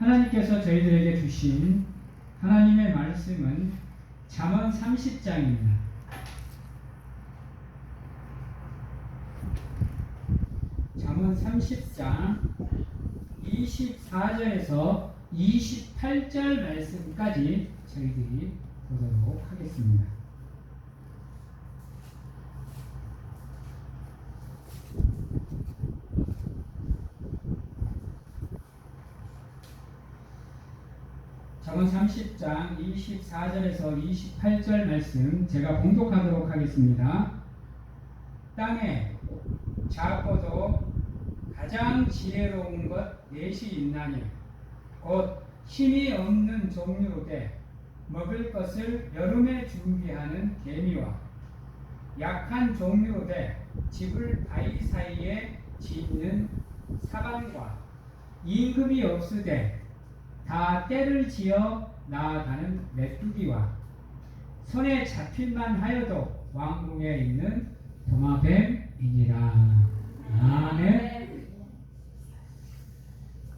하나님께서 저희들에게 주신 하나님의 말씀은 잠언 30장입니다. 잠언 30장 24절에서 28절 말씀까지 저희들이 보도록 하겠습니다. 잠언 30장 24절에서 28절 말씀 제가 봉독하도록 하겠습니다. 땅에 작고도 가장 지혜로운 것 넷이 있나니 곧 힘이 없는 종류되 먹을 것을 여름에 준비하는 개미와 약한 종류되 집을 바위 사이에 짓는 사방과 임금이 없으되 다 때를 지어 나아가는 메뚜기와 손에 잡힐만 하여도 왕궁에 있는 도마뱀이니라. 아멘.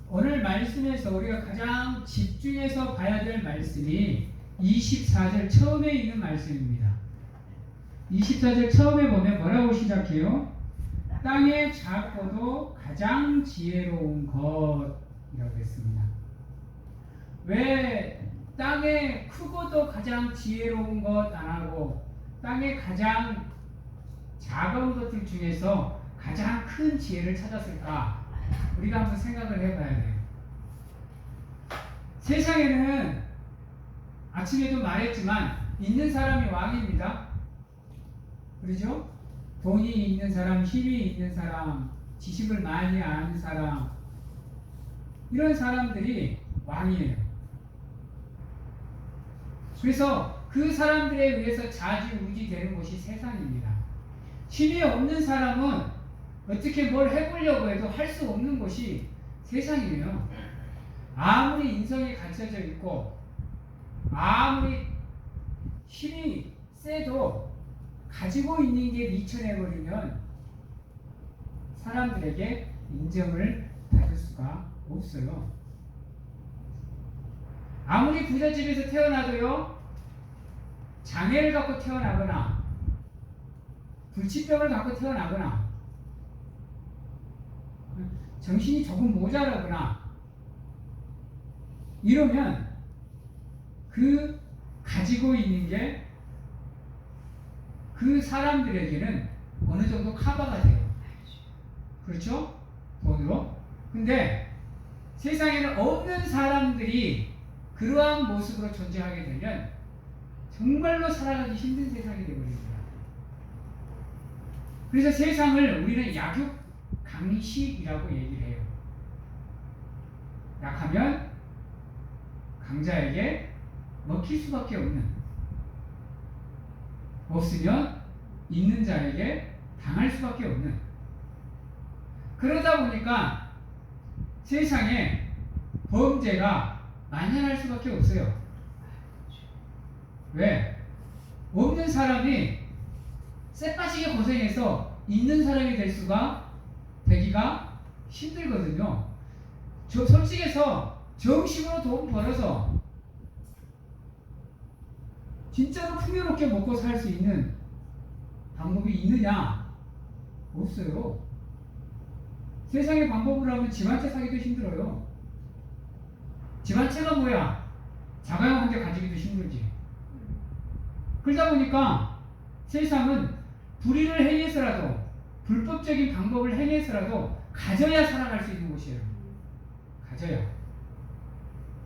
오늘 말씀에서 우리가 가장 집중해서 봐야 될 말씀이 24절 처음에 있는 말씀입니다. 24절 처음에 보면 뭐라고 시작해요? 땅에 작고도 가장 지혜로운 것이라고 했습니다. 왜 땅에 크고도 가장 지혜로운 것 안 하고 땅에 가장 작은 것들 중에서 가장 큰 지혜를 찾았을까? 우리가 한번 생각을 해봐야 돼요. 세상에는 아침에도 말했지만 있는 사람이 왕입니다. 그렇죠? 돈이 있는 사람, 힘이 있는 사람, 지식을 많이 아는 사람, 이런 사람들이 왕이에요. 그래서 그 사람들에 의해서 좌지우지 되는 곳이 세상입니다. 힘이 없는 사람은 어떻게 뭘 해보려고 해도 할 수 없는 곳이 세상이에요. 아무리 인성이 갖춰져 있고 아무리 힘이 세도 가지고 있는 게 미쳐내버리면 사람들에게 인정을 받을 수가 없어요. 아무리 부잣집에서 태어나도요, 장애를 갖고 태어나거나 불치병을 갖고 태어나거나 정신이 조금 모자라거나 이러면 그 가지고 있는 게 그 사람들에게는 어느 정도 커버가 돼요. 그렇죠? 돈으로. 근데 세상에는 없는 사람들이 그러한 모습으로 존재하게 되면 정말로 살아가기 힘든 세상이 되어버립니다. 그래서 세상을 우리는 약육강식이라고 얘기를 해요. 약하면 강자에게 먹힐 수밖에 없는, 없으면 있는 자에게 당할 수밖에 없는, 그러다 보니까 세상에 범죄가 만연할 수밖에 없어요. 왜? 없는 사람이 쎄빠지게 고생해서 있는 사람이 되기가 힘들거든요. 저 솔직해서 정식으로 돈 벌어서 진짜로 풍요롭게 먹고 살 수 있는 방법이 있느냐? 없어요. 세상의 방법으로 하면 집 한 채 사기도 힘들어요. 집 한 채가 뭐야? 자가용 한 대 가지기도 힘들지. 그러다 보니까 세상은 불의를 행해서라도, 불법적인 방법을 행해서라도 가져야 살아갈 수 있는 곳이에요. 가져야.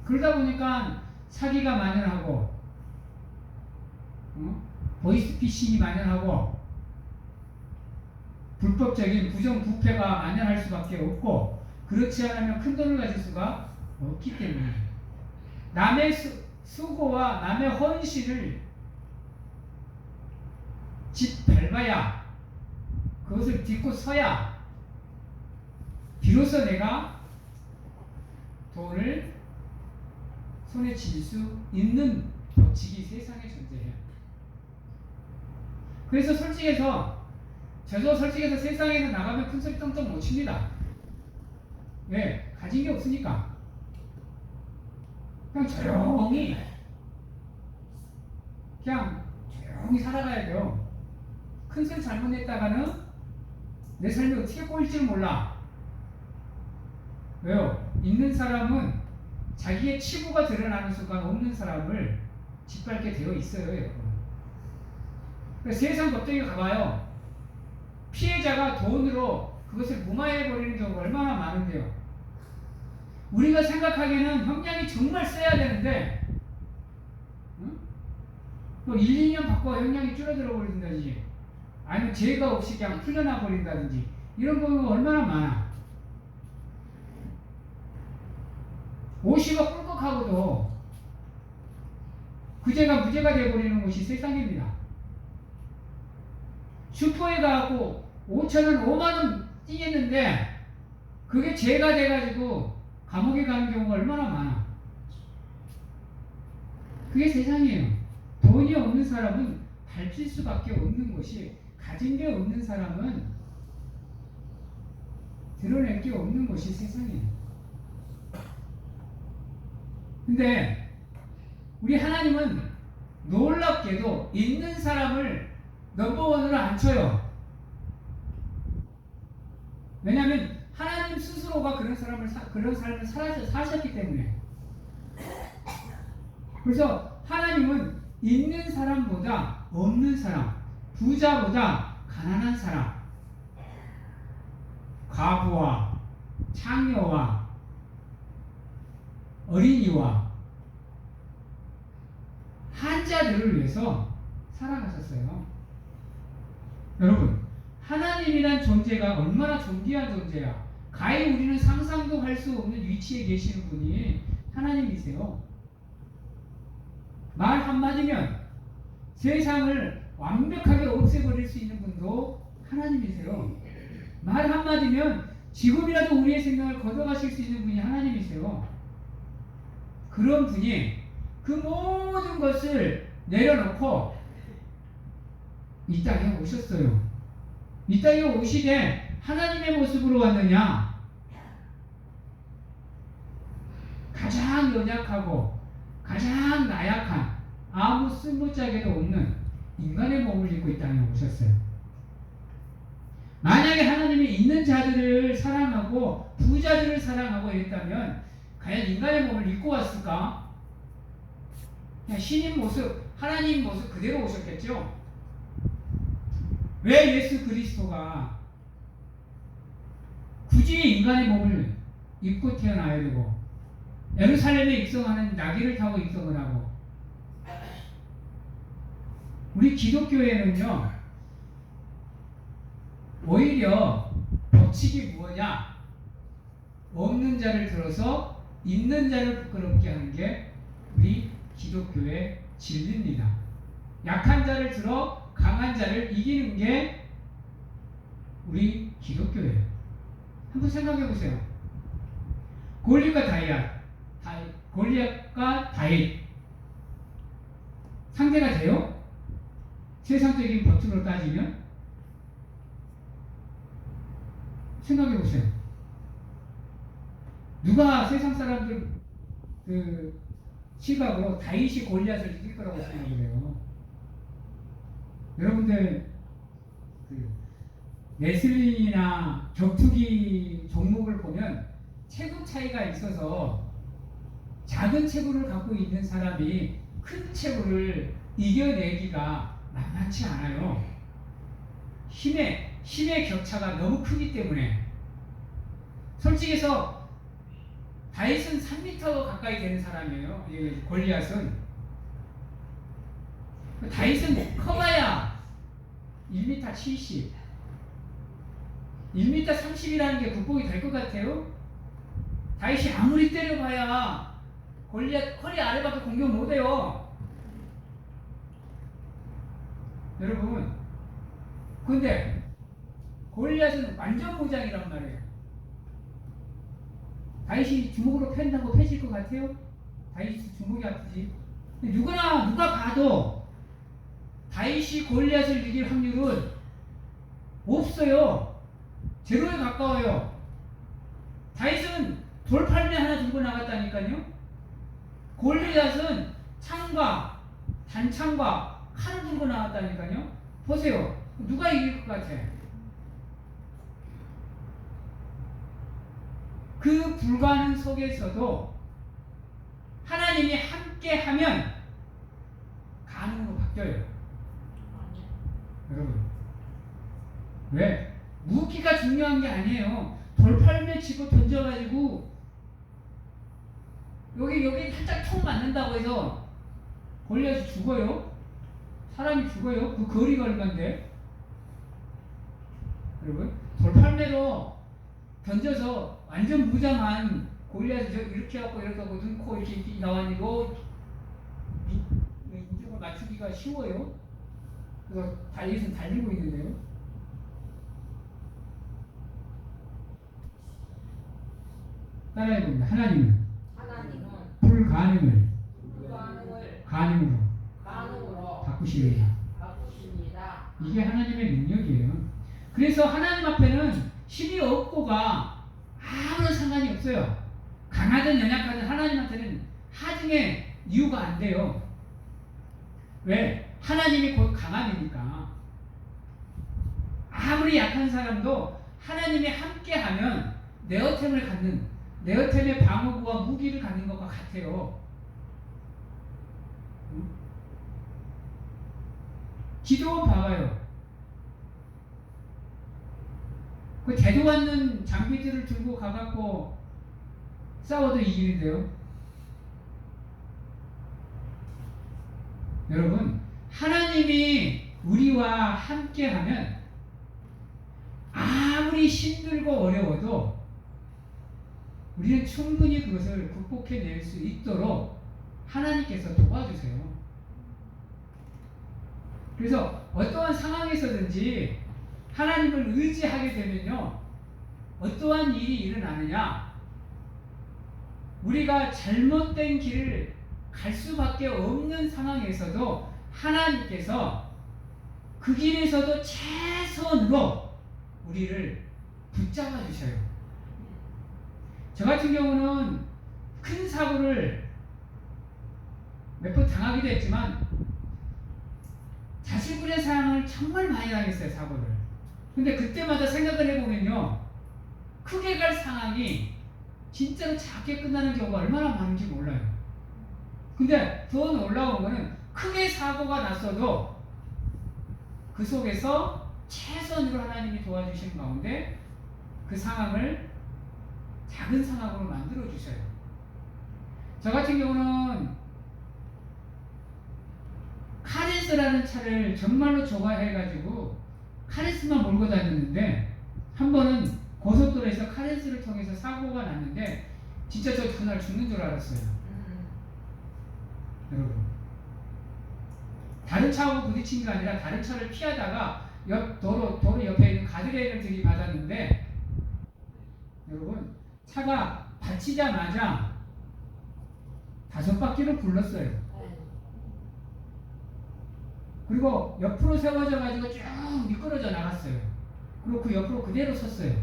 그러다 보니까 사기가 만연하고, 보이스피싱이 만연하고, 불법적인 부정부패가 만연할 수밖에 없고, 그렇지 않으면 큰 돈을 가질 수가 없기 때문에 남의 수고와 남의 헌신을 짓밟아야, 그것을 딛고 서야 비로소 내가 돈을 손에 쥘 수 있는 법칙이 세상에 존재해요. 그래서 저도 솔직해서 세상에서 나가면 큰소리 떵떵 못 칩니다. 왜? 가진 게 없으니까. 그냥 조용히 살아가야 돼요. 큰 소리 잘못했다가는 내 삶이 어떻게 보일지 몰라. 왜요? 있는 사람은 자기의 치부가 드러나는 순간 없는 사람을 짓밟게 되어 있어요, 여러분. 그러니까 세상 겁쟁이 가봐요. 피해자가 돈으로 그것을 무마해버리는 경우가 얼마나 많은데요. 우리가 생각하기에는 형량이 정말 세야 되는데, 응? 또 1, 2년 바꿔 형량이 줄어들어 버린다든지, 아니면 죄가 없이 그냥 풀려나 버린다든지, 이런 경우가 얼마나 많아. 50억 꿀꺽하고도 그 죄가 무죄가 되어버리는 것이 세상입니다. 슈퍼에 가고 5천원, 5만원 뛰겠는데 그게 죄가 돼가지고 감옥에 가는 경우가 얼마나 많아. 그게 세상이에요. 돈이 없는 사람은 밟힐 수밖에 없는 것이, 가진 게 없는 사람은 드러낼 게 없는 것이 세상이에요. 근데 우리 하나님은 놀랍게도 있는 사람을 넘버원으로 안 쳐요. 왜냐하면 하나님 스스로가 그런 삶을 사셨기 때문에. 그래서 하나님은 있는 사람보다 없는 사람, 부자보다 가난한 사람, 과부와 창녀와 어린이와 한자들을 위해서 살아가셨어요. 여러분, 하나님이란 존재가 얼마나 존귀한 존재야. 가히 우리는 상상도 할 수 없는 위치에 계시는 분이 하나님이세요. 말 한마디면 세상을 완벽하게 없애버릴 수 있는 분도 하나님이세요. 말 한마디면 지금이라도 우리의 생명을 걷어가실 수 있는 분이 하나님이세요. 그런 분이 그 모든 것을 내려놓고 이 땅에 오셨어요. 이 땅에 오시되 하나님의 모습으로 왔느냐? 가장 연약하고 가장 나약한, 아무 쓸모짝에도 없는 인간의 몸을 입고 이 땅에 오셨어요. 만약에 하나님이 있는 자들을 사랑하고 부자들을 사랑하고 이랬다면 과연 인간의 몸을 입고 왔을까? 그냥 신인 모습, 하나님 모습 그대로 오셨겠죠? 왜 예수 그리스도가 굳이 인간의 몸을 입고 태어나야 되고 예루살렘에 입성하는 나귀를 타고 입성을 하고, 우리 기독교에는요 오히려 법칙이 뭐냐? 없는 자를 들어서 있는 자를 부끄럽게 하는 게 우리 기독교의 진리입니다. 약한 자를 들어 강한 자를 이기는 게 우리 기독교예요. 한번 생각해 보세요. 골리앗과 다윗 상대가 돼요? 세상적인 법칙으로 따지면 생각해 보세요. 누가 세상 사람들 그 시각으로 다윗이 골리앗을 이길 거라고 생각을 해요? 여러분들 그 레슬링이나 격투기 종목을 보면 체구 차이가 있어서 작은 체구를 갖고 있는 사람이 큰 체구를 이겨내기가 만만치 않아요. 힘의 격차가 너무 크기 때문에. 솔직히 해서 다윗은 3m 가까이 되는 사람이에요. 골리앗은. 다윗은 커봐야 1m 70, 1m 30이라는 게 극복이 될 것 같아요? 다윗이 아무리 때려봐야 골리앗 허리 아래밖에 공격 못해요. 여러분, 근데 골리앗은 완전 무장이란 말이에요. 다윗이 주먹으로 팬다고 패질 것 같아요? 다윗이 주먹이 아프지. 누가 봐도 다윗이 골리앗을 이길 확률은 없어요. 제로에 가까워요. 다윗은 돌팔매 하나 들고 나갔다니까요. 골리앗은 창과 단창과 칼을 들고 나왔다니까요. 보세요. 누가 이길 것 같아? 그 불가능 속에서도 하나님이 함께하면 가능으로 바뀌어요. 여러분, 왜? 무기가 중요한 게 아니에요. 돌팔매 치고 던져가지고 여기 살짝 통 맞는다고 해서 골리앗이 죽어요? 사람이 죽어요? 그 거리가 얼만데? 여러분, 돌팔매로 던져서 완전 무장한 골리앗이 이렇게 하고 이렇게 하고 눈, 코 이렇게 나와가지고 이쪽을 맞추기가 쉬워요? 그래서 달리선 달리고 있는데요. 따라해봅니다. 하나님은 불가능을 가능으로 바꾸십니다. 이게 하나님의 능력이에요. 그래서 하나님 앞에는 힘이 없고가 아무런 상관이 없어요. 강하든 연약하든 하나님한테는 하등의 이유가 안 돼요. 왜? 하나님이 곧 강함이니까. 아무리 약한 사람도 하나님이 함께하면 네어템을 갖는, 네어템의 방어구와 무기를 갖는 것과 같아요. 기도원 봐봐요. 그 대도 않는 장비들을 들고 가갖고 싸워도 이기는데요. 여러분, 하나님이 우리와 함께하면 아무리 힘들고 어려워도 우리는 충분히 그것을 극복해낼 수 있도록 하나님께서 도와주세요. 그래서 어떠한 상황에서든지 하나님을 의지하게 되면요, 어떠한 일이 일어나느냐, 우리가 잘못된 길을 갈 수밖에 없는 상황에서도 하나님께서 그 길에서도 최선으로 우리를 붙잡아 주셔요. 저 같은 경우는 큰 사고를 몇 번 당하기도 했지만 자식분의 사랑을 정말 많이 당했어요, 사고를. 근데 그때마다 생각을 해보면요, 크게 갈 상황이 진짜로 작게 끝나는 경우가 얼마나 많은지 몰라요. 근데 더 놀라운 거는 크게 사고가 났어도 그 속에서 최선으로 하나님이 도와주시는 가운데 그 상황을 작은 상황으로 만들어 주셔요. 저 같은 경우는 카렌스라는 차를 정말로 좋아해가지고 카렌스만 몰고 다녔는데, 한 번은 고속도로에서 카렌스를 통해서 사고가 났는데 진짜 저 그날 죽는 줄 알았어요. 여러분, 다른 차하고 부딪힌 게 아니라 다른 차를 피하다가 도로 옆에 있는 가드레일을 들이받았는데, 여러분, 차가 받치자마자 5바퀴를 굴렀어요. 그리고 옆으로 세워져 가지고 쭉 미끄러져 나갔어요. 그리고 그 옆으로 그대로 섰어요.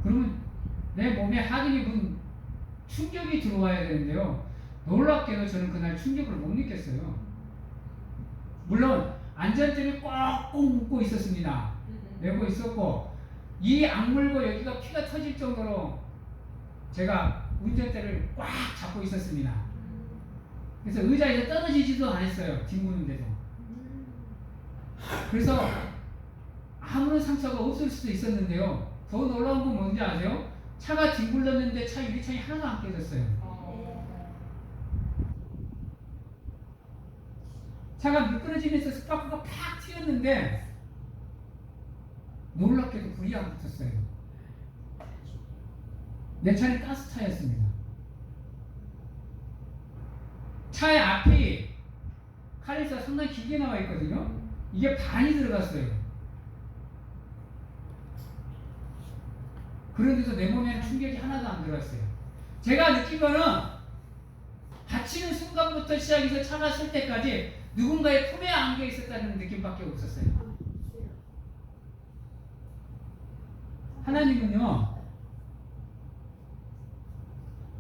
그러면 내 몸에 하긴 입은 충격이 들어와야 되는데요, 놀랍게도 저는 그날 충격을 못 느꼈어요. 물론 안전띠를 꽉꼭 묶고 있었습니다. 메고 있었고, 이 악물고 여기가 피가 터질 정도로 제가 운전대를 꽉 잡고 있었습니다. 그래서 의자에서 떨어지지도 않았어요, 뒹구는데도. 그래서 아무런 상처가 없을 수도 있었는데요, 더 놀라운 건 뭔지 아세요? 차가 뒹굴렀는데 차 유리창이 하나도 안 깨졌어요. 차가 미끄러지면서 스파크가 팍 튀었는데 놀랍게도 불이 안 붙었어요. 내 차는 가스차였습니다. 차의 앞이 칼리스가 상당히 길게 나와 있거든요. 이게 반이 들어갔어요. 그런데도 내 몸에는 충격이 하나도 안 들어갔어요. 제가 느낀 거는 다치는 순간부터 시작해서 차가 쓸 때까지 누군가의 품에 안겨 있었다는 느낌밖에 없었어요. 하나님은요,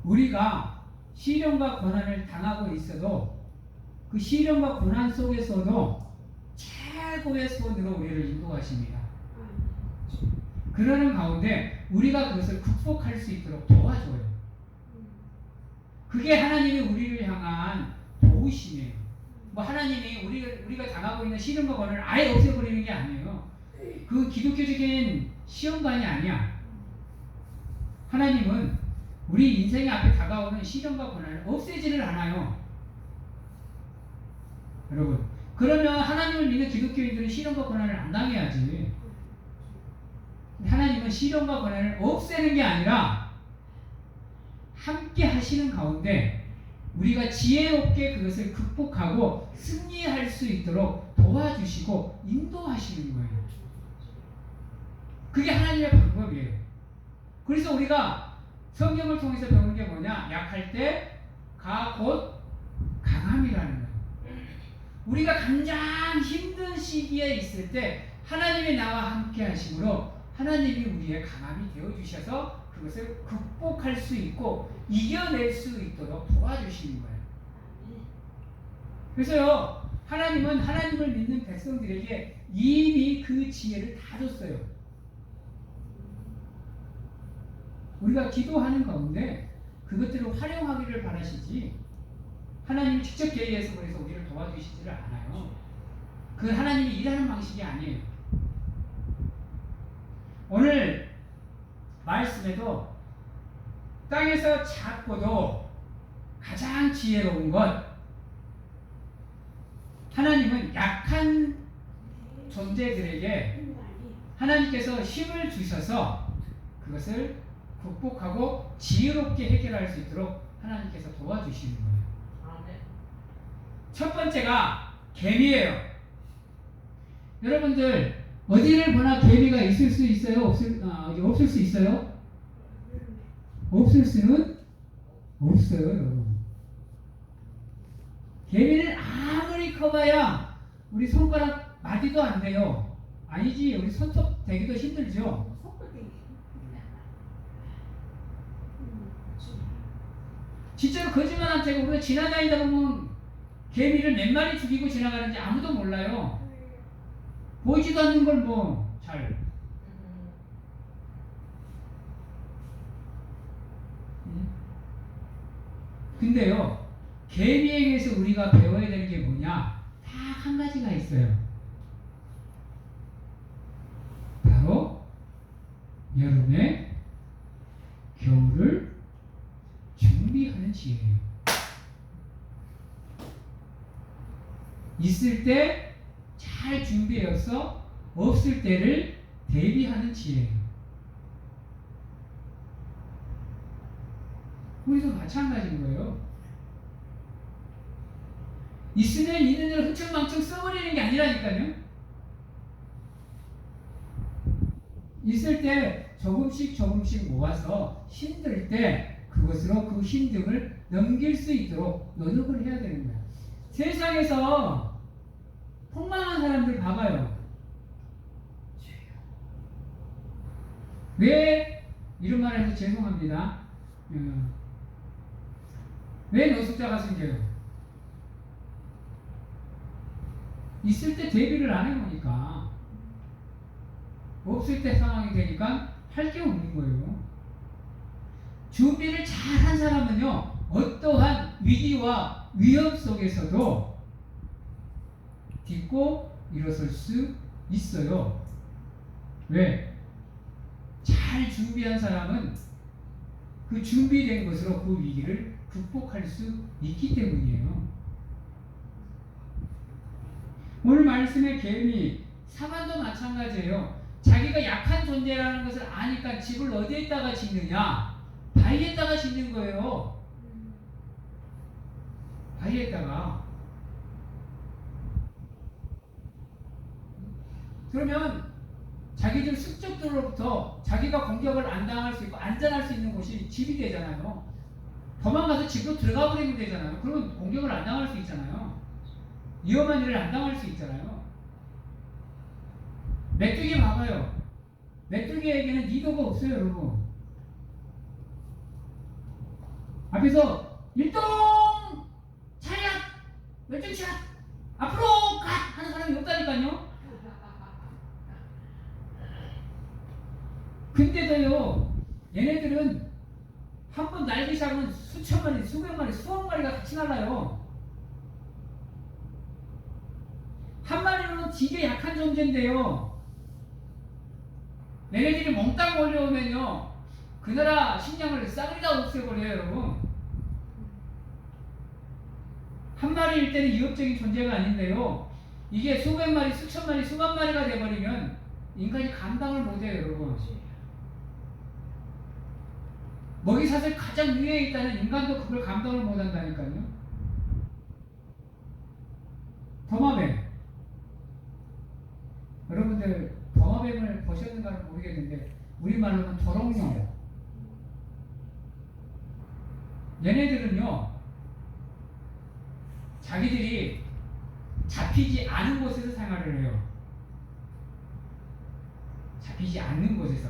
우리가 시련과 고난을 당하고 있어도 그 시련과 고난 속에서도 최고의 손으로 우리를 인도하십니다. 그러는 가운데 우리가 그것을 극복할 수 있도록 도와줘요. 그게 하나님이 우리를 향한 도우심이에요. 뭐 하나님이 우리가 당하고 있는 시련과 고난을 아예 없애버리는 게 아니에요. 그 기독교적인 시험관이 아니야. 하나님은 우리 인생의 앞에 다가오는 시련과 고난을 없애지를 않아요. 여러분, 그러면 하나님을 믿는 기독교인들은 시련과 고난을 안 당해야지. 하나님은 시련과 고난을 없애는 게 아니라 함께 하시는 가운데 우리가 지혜롭게 그것을 극복하고 승리할 수 있도록 도와주시고 인도하시는 거예요. 그게 하나님의 방법이에요. 그래서 우리가 성경을 통해서 배우는 게 뭐냐? 약할 때 가 곧 강함이라는 거예요. 우리가 가장 힘든 시기에 있을 때 하나님이 나와 함께 하심으로 하나님이 우리의 강함이 되어주셔서 그것을 극복할 수 있고 이겨낼 수 있도록 도와주시는 거예요. 그래서요, 하나님은 하나님을 믿는 백성들에게 이미 그 지혜를 다 줬어요. 우리가 기도하는 가운데 그것들을 활용하기를 바라시지 하나님이 직접 개입해서 그래서 우리를 도와주시지를 않아요. 그 하나님이 일하는 방식이 아니에요. 오늘 말씀에도 땅에서 작고도 가장 지혜로운 것, 하나님은 약한 존재들에게 하나님께서 힘을 주셔서 그것을 극복하고 지혜롭게 해결할 수 있도록 하나님께서 도와주시는 거예요. 첫 번째가 개미예요. 여러분들 어디를 보나 개미가 있을 수 있어요? 없을 수 있어요? 없을 수는 없어요, 여러분. 개미는 아무리 커봐야 우리 손가락 마디도 안 돼요. 아니지, 우리 손톱 대기도 힘들죠. 진짜로 거짓말한테 우리가 지나다니다 보면 개미를 몇 마리 죽이고 지나가는지 아무도 몰라요. 보이지도 않는 걸 뭐 잘. 근데요, 개미에게서 우리가 배워야 되는 게 뭐냐? 딱 한 가지가 있어요. 바로 여름에 겨울을 준비하는 지혜예요. 있을 때 잘 준비해서 없을 때를 대비하는 지혜예요. 우리도 마찬가지인 거예요. 있으면 있는 대로 흥청망청 써버리는 게 아니라니까요. 있을 때 조금씩 모아서 힘들 때 그것으로 그 힘듦을 넘길 수 있도록 노력을 해야 되는 거야. 세상에서 폭망한 사람들 봐봐요. 왜 이런 말 해서 죄송합니다. 왜 노숙자가 생겨요? 있을 때 대비를 안 해보니까 없을 때 상황이 되니까 할 게 없는 거예요. 준비를 잘한 사람은요, 어떠한 위기와 위험 속에서도 딛고 일어설 수 있어요. 왜? 잘 준비한 사람은 그 준비된 것으로 그 위기를 극복할 수 있기 때문이에요. 오늘 말씀의 개미, 사반도 마찬가지예요. 자기가 약한 존재라는 것을 아니까 집을 어디에다가 짓느냐? 바위에다가 짓는 거예요. 바위에다가. 그러면 자기들 숙적들로부터 자기가 공격을 안 당할 수 있고 안전할 수 있는 곳이 집이 되잖아요. 도망가서 집으로 들어가 버리면 되잖아요. 그러면 공격을 안 당할 수 있잖아요. 위험한 일을 안 당할 수 있잖아요. 메뚜기 봐봐요. 메뚜기에게는 리더가 없어요, 여러분. 앞에서 일동 차렷 멸종샷 앞으로 가 하는 사람이 없다니까요. 근데도요 얘네들은 한 번 날기 시작하면 수천 마리, 수백 마리, 수억 마리가 같이 날아요. 한 마리로는 되게 약한 존재인데요. 얘네들이 몽땅 몰려오면요 그 나라 식량을 싸그리 다 없애버려요, 여러분. 한 마리일 때는 위협적인 존재가 아닌데요. 이게 수백 마리, 수천 마리, 수만 마리가 돼버리면 인간이 감당을 못해요, 여러분. 먹이사슬 가장 위에 있다는 인간도 그걸 감당을 못한다니까요. 도마뱀. 여러분들 도마뱀을 보셨는가는 모르겠는데 우리말로는 도롱뇽. 얘네들은요 자기들이 잡히지 않은 곳에서 생활을 해요. 잡히지 않는 곳에서.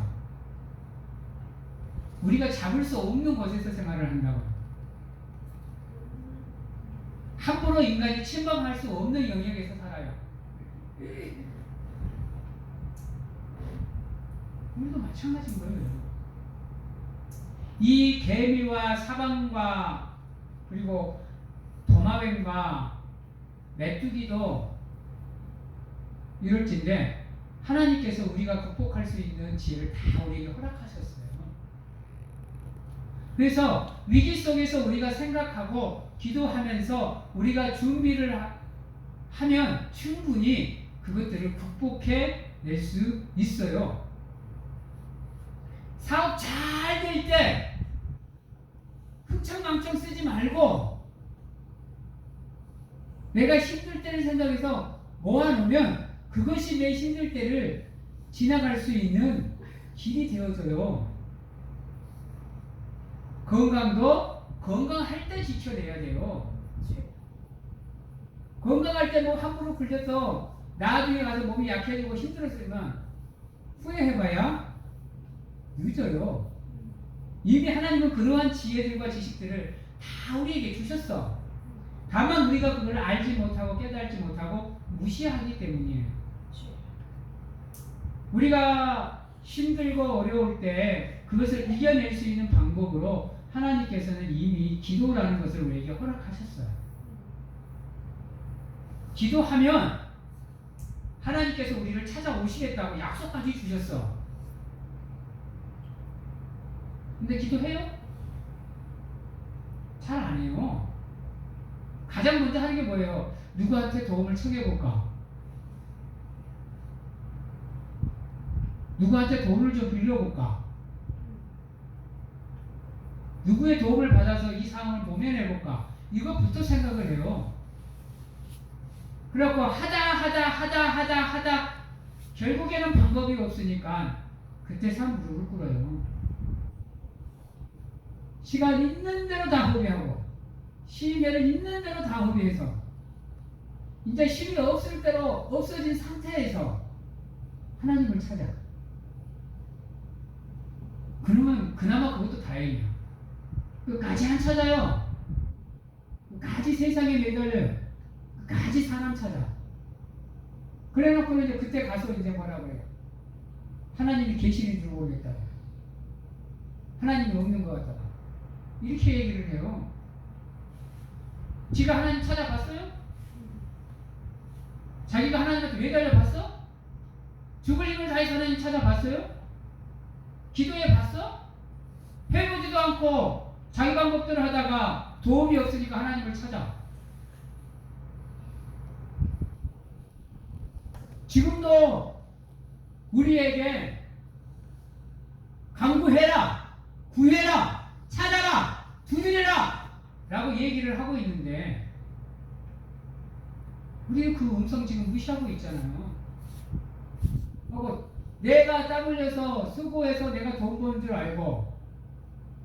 우리가 잡을 수 없는 곳에서 생활을 한다고. 함부로 인간이 침범할 수 없는 영역에서 살아요. 우리도 마찬가지인 거예요. 이 개미와 사방과 그리고 도마뱀과 메뚜기도 이럴진데 하나님께서 우리가 극복할 수 있는 지혜를 다 우리에게 허락하셨어요. 그래서 위기 속에서 우리가 생각하고 기도하면서 우리가 준비를 하면 충분히 그것들을 극복해 낼 수 있어요. 사업 잘 될 때 흥청망청 쓰지 말고 내가 힘들 때를 생각해서 모아놓으면 그것이 내 힘들 때를 지나갈 수 있는 길이 되어져요. 건강도 건강할 때 지켜내야 돼요. 건강할 때 뭐 함부로 굴려서 나중에 가서 몸이 약해지고 힘들었으면 후회해봐야 늦어요. 이미 하나님은 그러한 지혜들과 지식들을 다 우리에게 주셨어. 다만 우리가 그걸 알지 못하고 깨달지 못하고 무시하기 때문이에요. 우리가 힘들고 어려울 때 그것을 이겨낼 수 있는 방법으로 하나님께서는 이미 기도라는 것을 우리에게 허락하셨어요. 기도하면 하나님께서 우리를 찾아오시겠다고 약속까지 주셨어. 근데 기도해요? 잘 안 해요. 가장 먼저 하는 게 뭐예요? 누구한테 도움을 청해볼까? 누구한테 도움을 좀 빌려볼까? 누구의 도움을 받아서 이 상황을 모면해볼까? 이것부터 생각을 해요. 그래갖고 하다 결국에는 방법이 없으니까 그때 참 무릎을 꿇어요. 시간 있는 대로 다 허비하고 시간을 있는 대로 다 허비해서 이제 힘이 없을 대로 없어진 상태에서 하나님을 찾아. 그러면 그나마 그것도 다행이야. 끝까지 안 찾아요. 끝까지 세상에 매달려요. 끝까지 사람 찾아. 그래놓고 이제 그때 가서 이제 뭐라고 해요? 하나님이 계시는 줄 모르겠다고. 하나님이 없는 것 같다고. 이렇게 얘기를 해요. 지가 하나님 찾아봤어요? 자기가 하나님한테 매달려봤어? 죽을 힘을 다해서 하나님 찾아봤어요? 기도해봤어? 해보지도 않고 자기 방법대로 하다가 도움이 없으니까 하나님을 찾아. 지금도 우리에게 간구해라, 구해라, 찾아라, 두드려라 라고 얘기를 하고 있는데 우리는 그 음성 지금 무시하고 있잖아요. 내가 땀 흘려서 수고해서 내가 돈 버는 줄 알고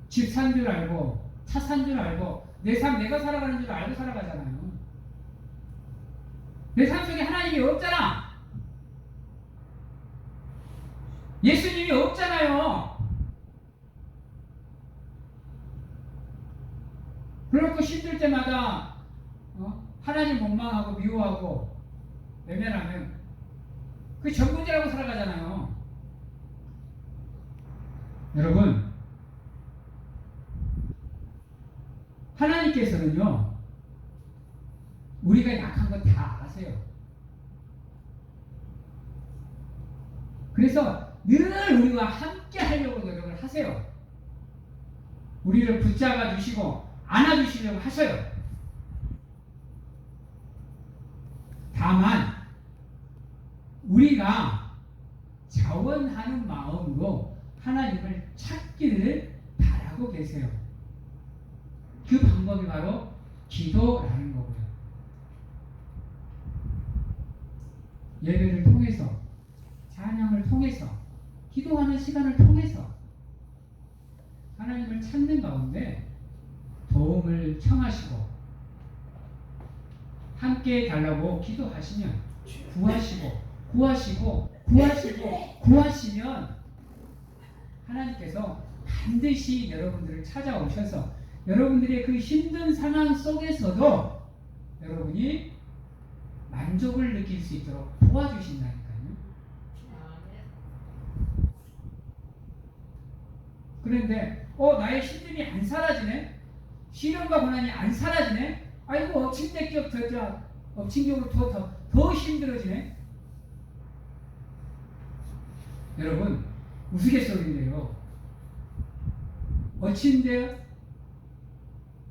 집 산 줄 알고 차 산 줄 알고 내 삶 내가 살아가는 줄 알고 살아가잖아요. 내 삶 속에 하나님이 없잖아. 예수님이 없잖아요. 그렇고 힘들 때마다 하나님 원망하고 미워하고 외면하면 그게 전 문제라고 살아가잖아요. 여러분, 하나님께서는요, 우리가 약한 거 다 아세요. 그래서 늘 우리와 함께 하려고 노력을 하세요. 우리를 붙잡아 주시고 안아주시려고 하셔요. 다만 우리가 자원하는 마음으로 하나님을 찾기를 바라고 계세요. 그 방법이 바로 기도라는 거고요. 예배를 통해서, 찬양을 통해서, 기도하는 시간을 통해서 하나님을 찾는 가운데 도움을 청하시고 함께 달라고 기도하시면 구하시면 하나님께서 반드시 여러분들을 찾아오셔서 여러분들의 그 힘든 상황 속에서도 여러분이 만족을 느낄 수 있도록 도와주신다니까요. 그런데 나의 힘듦이 안 사라지네? 시련과 고난이 안 사라지네? 아이고 엎친 격으로 더 힘들어지네? 여러분, 우스갯소리인데요.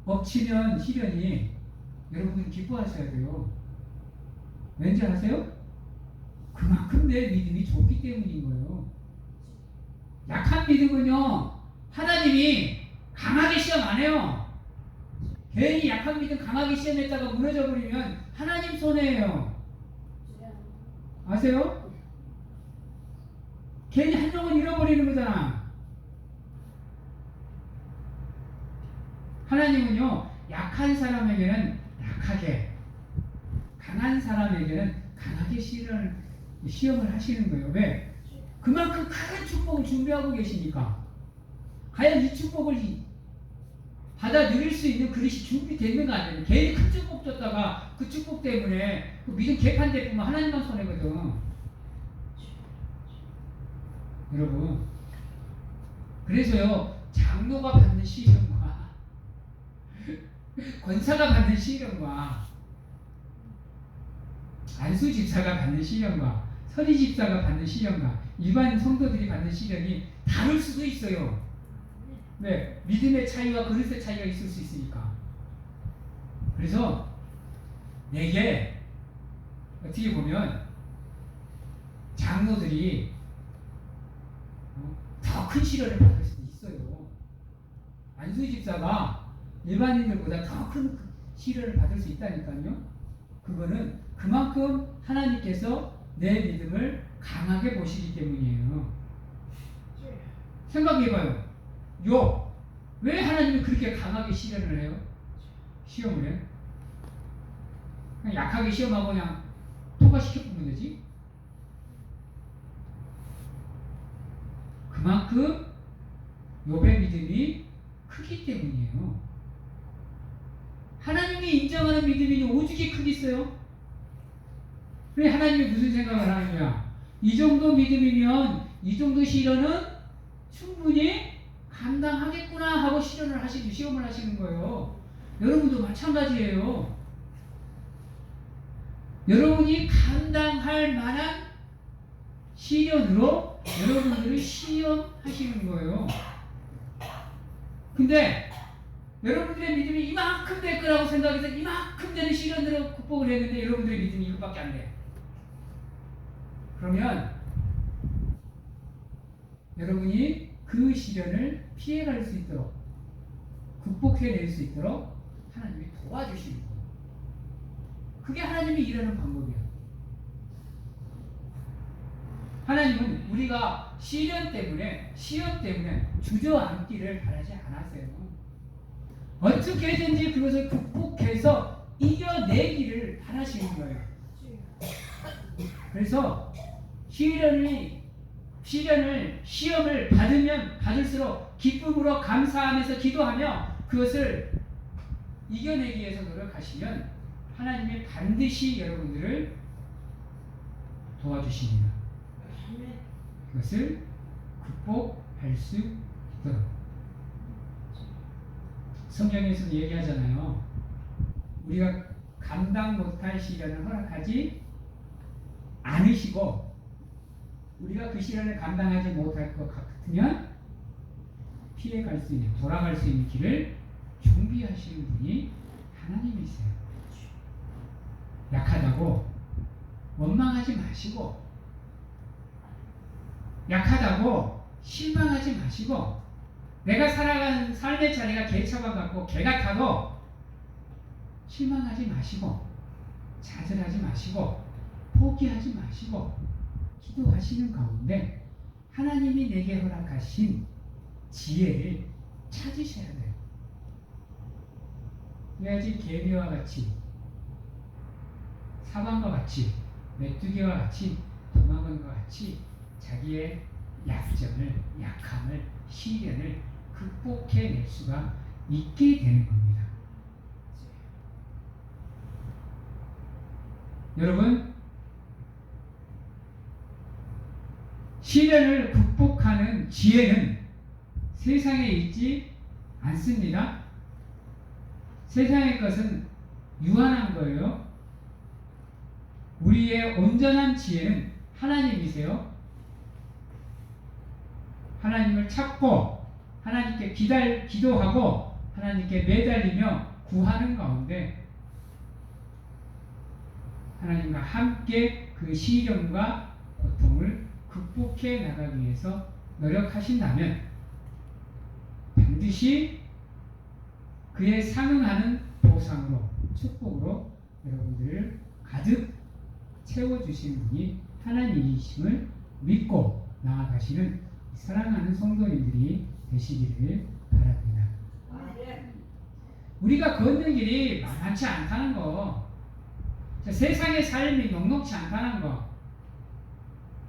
엎치면 시련이 여러분은 기뻐하셔야 돼요. 왠지 아세요? 그만큼 내 믿음이 좋기 때문인 거예요. 약한 믿음은요, 하나님이 강하게 시험 안 해요. 괜히 약한 믿음 강하게 시험했다가 무너져 버리면 하나님 손해예요. 아세요? 괜히 한 영혼 잃어버리는 거잖아. 하나님은요, 약한 사람에게는 약하게, 강한 사람에게는 강하게 시험을 하시는 거예요. 왜? 그만큼 큰 축복을 준비하고 계시니까. 과연 이 축복을 받아 누릴 수 있는 그릇이 준비되는가 안 되는. 괜히 큰 축복 줬다가 그 축복 때문에 그 믿음 개판되면 하나님만 손해거든. 여러분, 그래서요, 장로가 받는 시련과 권사가 받는 시련과 안수 집사가 받는 시련과 서리 집사가 받는 시련과 일반 성도들이 받는 시련이 다를 수도 있어요. 네, 믿음의 차이와 그릇의 차이가 있을 수 있으니까. 그래서 내게 어떻게 보면 장로들이 더 큰 시련을 받을 수도 있어요. 안수 집사가 일반인들보다 더 큰 시련을 받을 수 있다니까요. 그거는 그만큼 하나님께서 내 믿음을 강하게 보시기 때문이에요. 생각해봐요. 왜 하나님이 그렇게 강하게 시련을 해요? 시험을 해요? 그냥 약하게 시험하고 그냥 통과시켜보면 되지? 그만큼 욥의 믿음이 크기 때문이에요. 하나님이 인정하는 믿음이 오죽이 크겠어요? 그래, 하나님이 무슨 생각을 하는 거야? 이 정도 믿음이면 이 정도 시련은 충분히 감당하겠구나 하고 시험을 하시는 거예요. 여러분도 마찬가지예요. 여러분이 감당할 만한 시련으로 여러분들을 시험하시는 거예요. 근데 여러분들의 믿음이 이만큼 될 거라고 생각해서 이만큼 되는 시련으로 극복을 했는데 여러분들의 믿음이 이것밖에 안 돼. 그러면 여러분이 그 시련을 피해갈 수 있도록, 극복해낼 수 있도록 하나님이 도와주시는 거예요. 그게 하나님이 일하는 방법이에요. 하나님은 우리가 시험 때문에 주저앉기를 바라지 않았어요. 어떻게든지 그것을 극복해서 이겨내기를 바라시는 거예요. 그래서 시험을 받으면 받을수록 기쁨으로 감사하면서 기도하며 그것을 이겨내기 위해서 노력하시면 하나님이 반드시 여러분들을 도와주십니다. 그것을 극복할 수 있도록. 성경에서도 얘기하잖아요. 우리가 감당 못할 시련을 허락하지 않으시고 우리가 그 시련을 감당하지 못할 것 같으면 피해갈 수 있는, 돌아갈 수 있는 길을 준비하시는 분이 하나님이세요. 약하다고 원망하지 마시고, 약하다고 실망하지 마시고, 내가 살아간 삶의 자리가 개처럼 같고 개 같아도 실망하지 마시고, 좌절하지 마시고, 포기하지 마시고 기도하시는 가운데 하나님이 내게 허락하신 지혜를 찾으셔야 돼요. 그래야지 개미와 같이, 사방과 같이, 메뚜기와 같이, 도마뱀과 같이 자기의 약점을, 약함을, 시련을 극복해낼 수가 있게 되는 겁니다. 여러분, 시련을 극복하는 지혜는 세상에 있지 않습니다. 세상의 것은 유한한 거예요. 우리의 온전한 지혜는 하나님이세요. 하나님을 찾고 하나님께 기도하고 하나님께 매달리며 구하는 가운데 하나님과 함께 그 시련과 고통을 극복해 나가기 위해서 노력하신다면 반드시 그에 상응하는 보상으로, 축복으로 여러분들을 가득 채워주시는 분이 하나님이심을 믿고 나아가시는 사랑하는 성도님들이 되시기를 바랍니다. 우리가 걷는 길이 만만치 않다는 거, 세상의 삶이 녹록치 않다는 거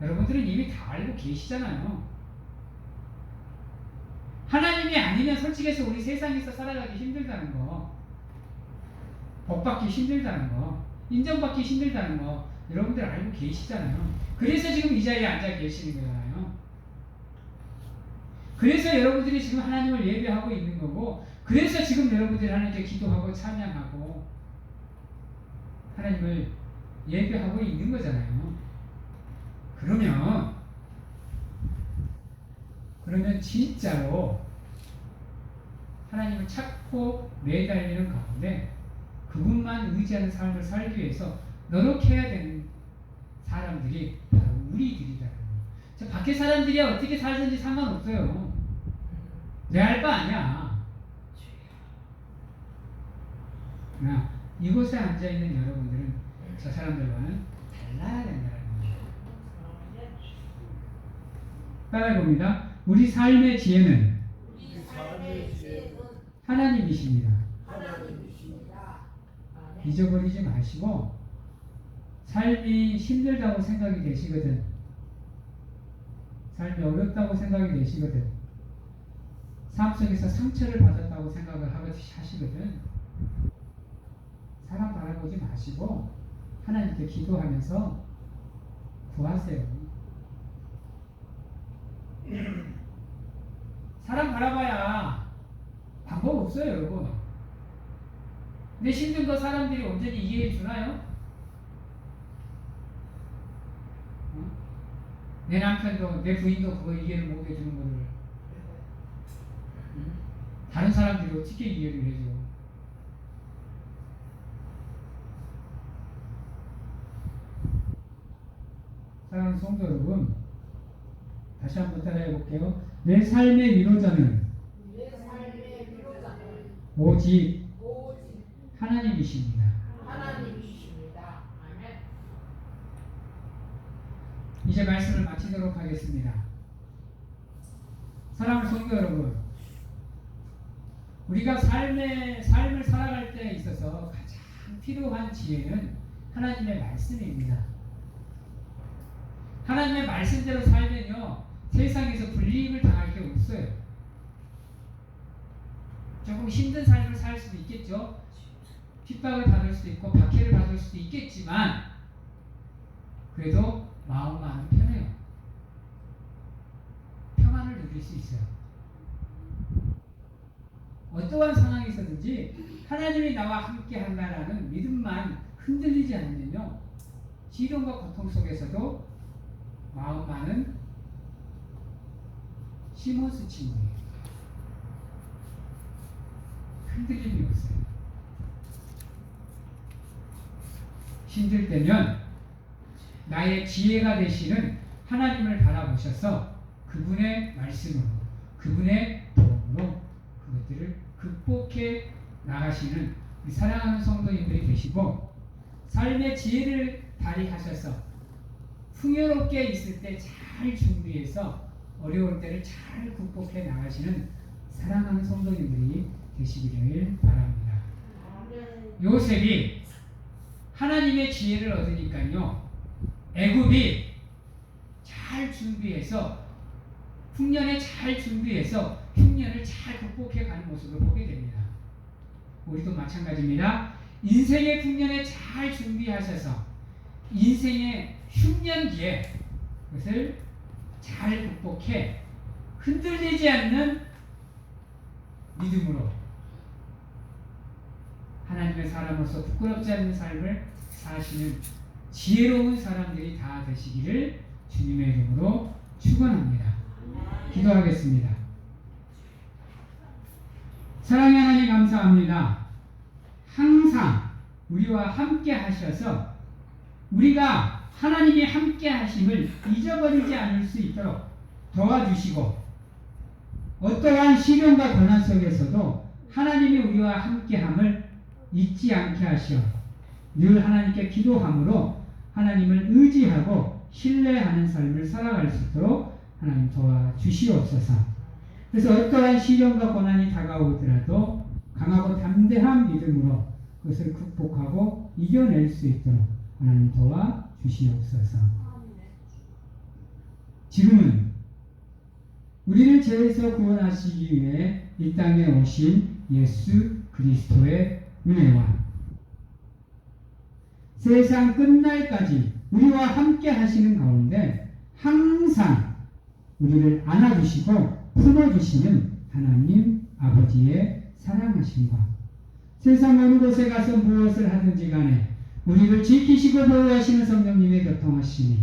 여러분들은 이미 다 알고 계시잖아요. 하나님이 아니면 솔직해서 우리 세상에서 살아가기 힘들다는 거, 복받기 힘들다는 거, 인정받기 힘들다는 거 여러분들 알고 계시잖아요. 그래서 지금 이 자리에 앉아 계시는 거잖아요. 그래서 여러분들이 지금 하나님을 예배하고 있는 거고, 그래서 지금 여러분들이 하나님께 기도하고 찬양하고 하나님을 예배하고 있는 거잖아요. 그러면 진짜로 하나님을 찾고 매달리는 가운데 그분만 의지하는 삶을 살기 위해서 노력해야 되는 사람들이 바로 우리들이라는 거예요. 밖에 사람들이 어떻게 살든지 상관없어요. 내 알 바 아니야. 그러나 이곳에 앉아있는 여러분들은 저 사람들과는 달라야 된다는 거예요. 따라해봅니다. 우리 삶의 지혜는 하나님이십니다. 잊어버리지 마시고, 삶이 힘들다고 생각이 되시거든, 삶이 어렵다고 생각이 되시거든, 삶 속에서 상처를 받았다고 생각을 하시거든, 사람 바라보지 마시고 하나님께 기도하면서 구하세요. 사람 바라봐야 방법 없어요, 여러분. 내 힘든 거 사람들이 온전히 이해해 주나요? 내 남편도 내 부인도 그거 이해를 못 해주는 거를 다른 사람들이 어떻게 이해를 해줘? 사랑하는 성도 여러분, 다시 한번 따라해 볼게요. 내 삶의 위로자는 오직 하나님이십니다. 이제 말씀을 마치도록 하겠습니다. 사랑하는 성도 여러분, 우리가 삶을 살아갈 때에 있어서 가장 필요한 지혜는 하나님의 말씀입니다. 하나님의 말씀대로 살면요, 세상에서 불이익을 당할 게 없어요. 조금 힘든 삶을 살 수도 있겠죠. 핍박을 받을 수도 있고 박해를 받을 수도 있겠지만 그래도 마음은 편해요. 평안을 누릴 수 있어요. 어떠한 상황에서든지 하나님이 나와 함께 한다라는 믿음만 흔들리지 않으면요, 시련과 고통 속에서도 마음만은 시몬스 친구예요. 흔들림이 없어요. 힘들 때면 나의 지혜가 되시는 하나님을 바라보셔서 그분의 말씀으로, 그분의 도움으로 그것들을 극복해 나가시는 사랑하는 성도님들이 되시고, 삶의 지혜를 발휘하셔서 풍요롭게 있을 때 잘 준비해서 어려울 때를 잘 극복해 나가시는 사랑하는 성도님들이 되시기를 바랍니다. 요셉이 하나님의 지혜를 얻으니까요, 애굽이 잘 준비해서 흉년에 잘 준비해서 흉년을 잘 극복해 가는 모습을 보게 됩니다. 우리도 마찬가지입니다. 인생의 흉년에 잘 준비하셔서 인생의 흉년기에 그것을 잘 극복해 흔들리지 않는 믿음으로 하나님의 사람으로서 부끄럽지 않는 삶을 사시는 지혜로운 사람들이 다 되시기를 주님의 이름으로 축원합니다. 기도하겠습니다. 사랑의 하나님 감사합니다. 항상 우리와 함께 하셔서 우리가 하나님이 함께 하심을 잊어버리지 않을 수 있도록 도와주시고, 어떠한 시련과 고난 속에서도 하나님이 우리와 함께함을 잊지 않게 하시어 늘 하나님께 기도함으로 하나님을 의지하고 신뢰하는 삶을 살아갈 수 있도록 하나님 도와주시옵소서. 그래서 어떠한 시련과 고난이 다가오더라도 강하고 담대한 믿음으로 그것을 극복하고 이겨낼 수 있도록 하나님 도와주시옵소서. 지금은 우리를 죄에서 구원하시기 위해 이 땅에 오신 예수 그리스도의 은혜와 세상 끝날까지 우리와 함께 하시는 가운데 항상 우리를 안아주시고 품어주시는 하나님 아버지의 사랑하심과 세상 어느 곳에 가서 무엇을 하든지 간에 우리를 지키시고 보호하시는 성령님의 교통하심이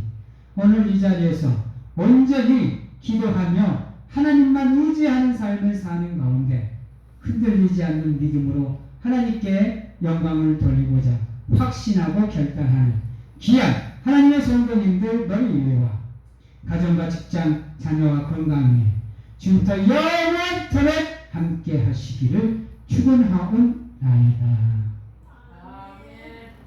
오늘 이 자리에서 온전히 기도하며 하나님만 의지하는 삶을 사는 가운데 흔들리지 않는 믿음으로 하나님께 영광을 돌리고자 확신하고 결단하는 귀한 하나님의 성도님들 너희 위에와 가정과 직장, 자녀와 건강에 지금부터 영원토록 함께 하시기를 축원하옵나이다.